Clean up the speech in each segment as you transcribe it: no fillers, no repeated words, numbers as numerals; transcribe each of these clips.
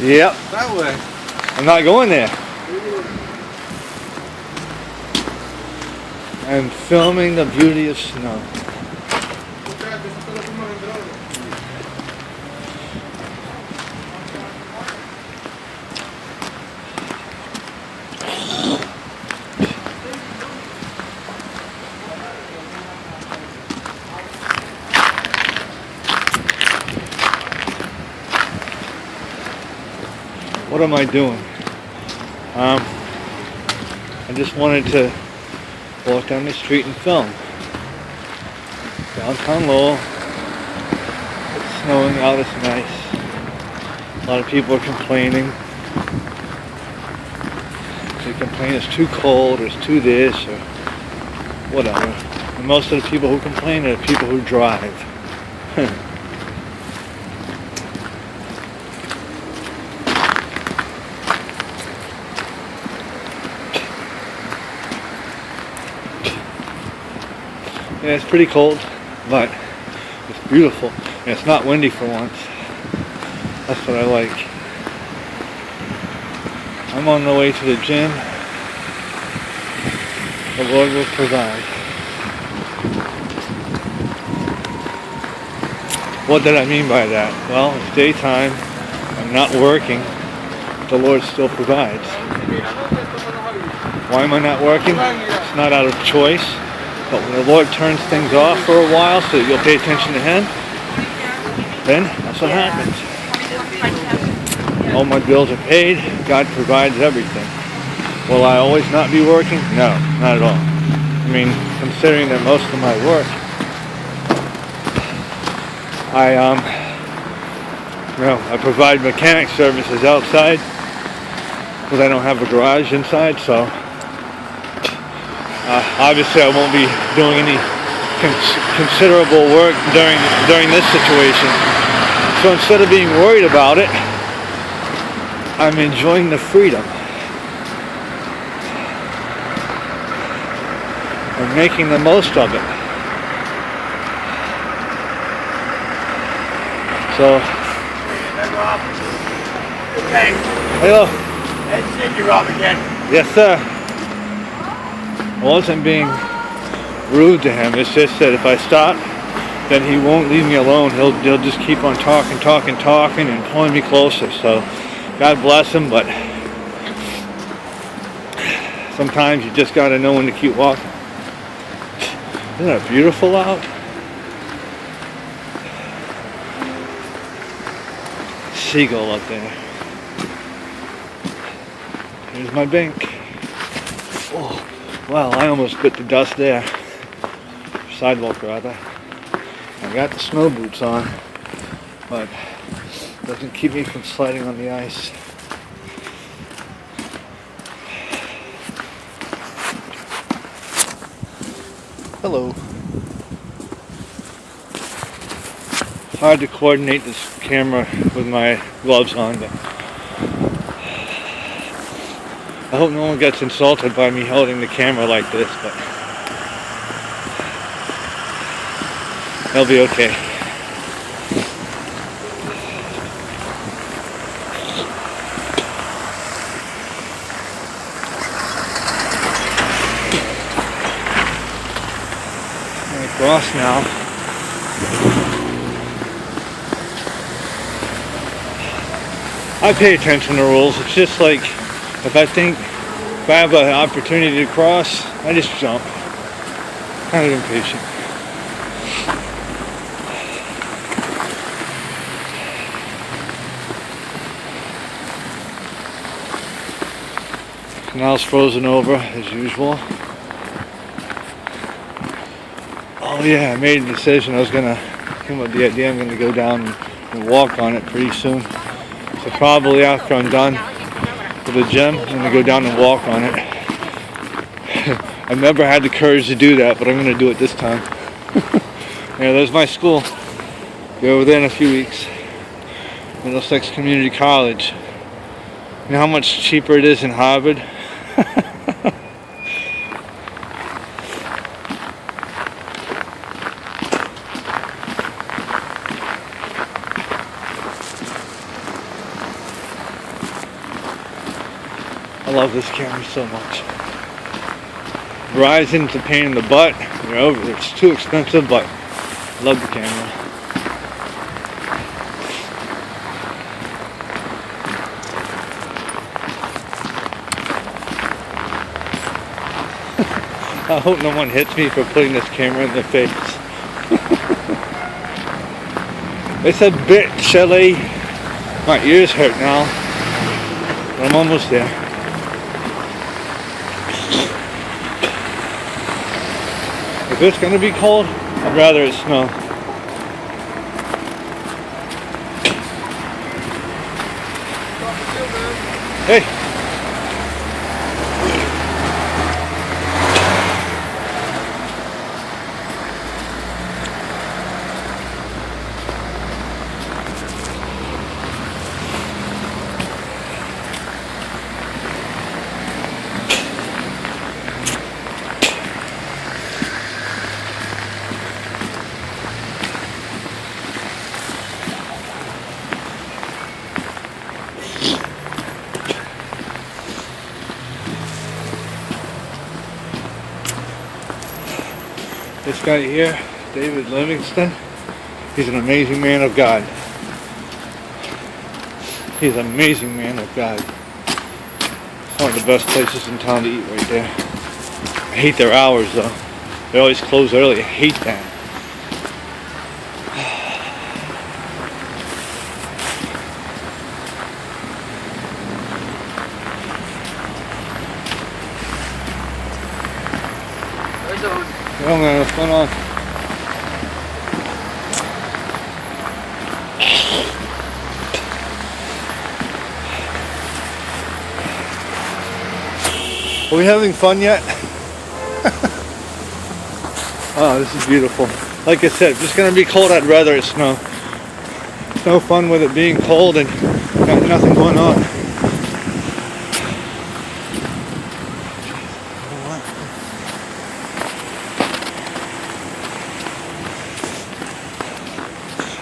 Yep. That way. I'm not going there. I'm filming the beauty of snow. What am I doing? I just wanted to walk down the street and film. Downtown Lowell. It's snowing out, it's nice. A lot of people are complaining. They complain it's too cold, or it's too this, or whatever. And most of the people who complain are the people who drive. Yeah, it's pretty cold, but it's beautiful, and it's not windy for once. That's what I like. I'm on the way to the gym. The Lord will provide. What did I mean by that? Well, it's daytime. I'm not working. The Lord still provides. Why am I not working? It's not out of choice. But when the Lord turns things off for a while so that you'll pay attention to Him, then that's what happens. All my bills are paid. God provides everything. Will I always not be working? No, not at all. I mean, considering that most of my work, I provide mechanic services outside because I don't have a garage inside, so obviously I won't be doing any considerable work during this situation. So instead of being worried about it, I'm enjoying the freedom. I'm making the most of it. So, Hey, hello. that's it, you're off again. Yes, sir. I wasn't being rude to him. It's just that if I stop, then he won't leave me alone. He'll just keep on talking and pulling me closer. So God bless him, but sometimes you just got to know when to keep walking. Isn't it beautiful out? Seagull up there. Here's my bank. Oh, wow, I almost bit the dust there. Sidewalk rather. I got the snow boots on, but it doesn't keep me from sliding on the ice. Hello. Hard to coordinate this camera with my gloves on, but I hope no one gets insulted by me holding the camera like this, but they'll be okay. I'm gonna cross now. I pay attention to rules. It's just like if I have an opportunity to cross, I just jump. Kind of impatient. Canal's frozen over as usual. Oh yeah, I made a decision. Came up with the idea I'm gonna go down and walk on it pretty soon. So probably after I'm done with the gym, I'm going to go down and walk on it. I've never had the courage to do that, but I'm going to do it this time. Yeah, there's my school. Go over there in a few weeks. Middlesex Community College. You know how much cheaper it is in Harvard? I love this camera so much. Verizon's a pain in the butt. It's too expensive, but I love the camera. I hope no one hits me for putting this camera in the face. They said bit chilly. My ears hurt now. But I'm almost there. If it's gonna be cold, I'd rather it snow. Hey! This guy here, David Livingston, he's an amazing man of God. He's an amazing man of God. It's one of the best places in town to eat right there. I hate their hours though. They always close early. I hate that. Oh man, what's going on? Are we having fun yet? Oh, this is beautiful. Like I said, if it's gonna be cold, I'd rather it snow. It's no fun with it being cold and nothing going on.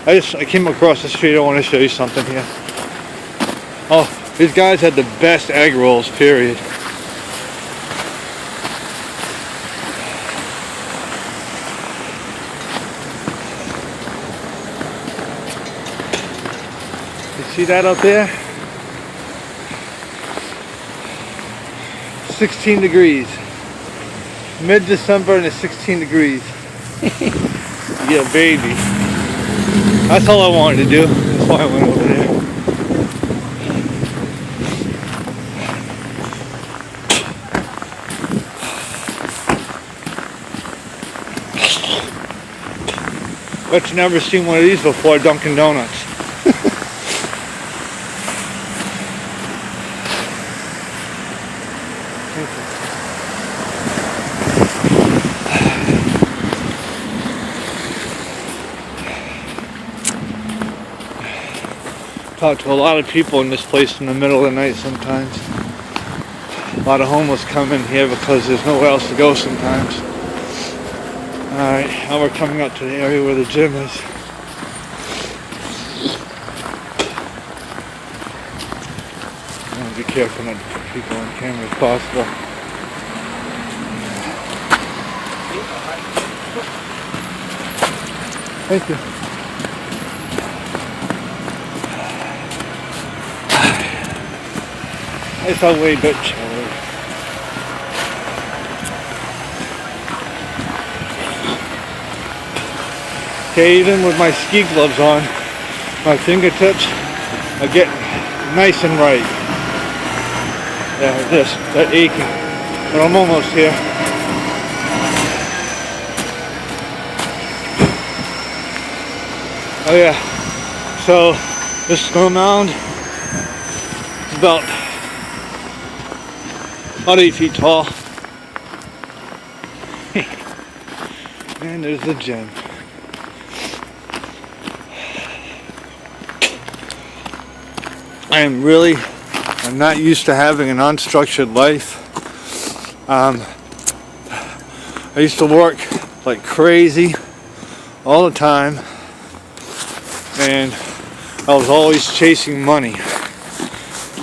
I came across the street. I want to show you something here. Oh, these guys had the best egg rolls, period. You see that up there? 16 degrees. Mid-December and it's 16 degrees. Yeah, baby. That's all I wanted to do. That's why I went over there. Bet you never seen one of these before, Dunkin' Donuts. Talk to a lot of people in this place in the middle of the night sometimes. A lot of homeless come in here because there's nowhere else to go sometimes. Alright, now we're coming up to the area where the gym is. I want to be careful not to put people on camera if possible. Thank you. It's a wee bit chilly. Okay, even with my ski gloves on, my fingertips are getting nice and right. Yeah, they're aching. But I'm almost here. Oh yeah, so this snow mound is about 8 feet tall. And there's the gym. I'm not used to having an unstructured life. I used to work like crazy all the time, and I was always chasing money.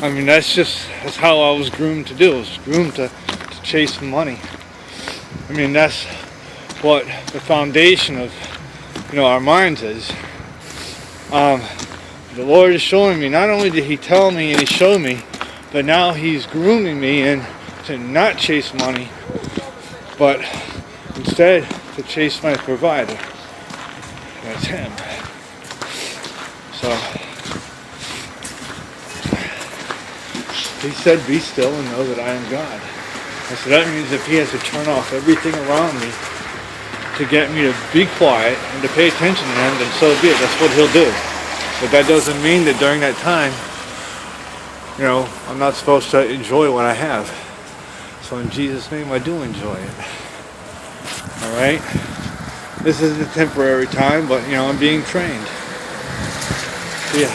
I mean, that's how I was groomed to do. I was groomed to chase money. I mean, that's what the foundation of, our minds is. The Lord is showing me, not only did He tell me and He showed me, but now He's grooming me to not chase money, but instead to chase my provider. That's Him. So, He said, be still and know that I am God. And so that means if He has to turn off everything around me to get me to be quiet and to pay attention to Him, then so be it. That's what He'll do. But that doesn't mean that during that time, I'm not supposed to enjoy what I have. So in Jesus' name, I do enjoy it. Alright? This is a temporary time, but, I'm being trained. Yeah.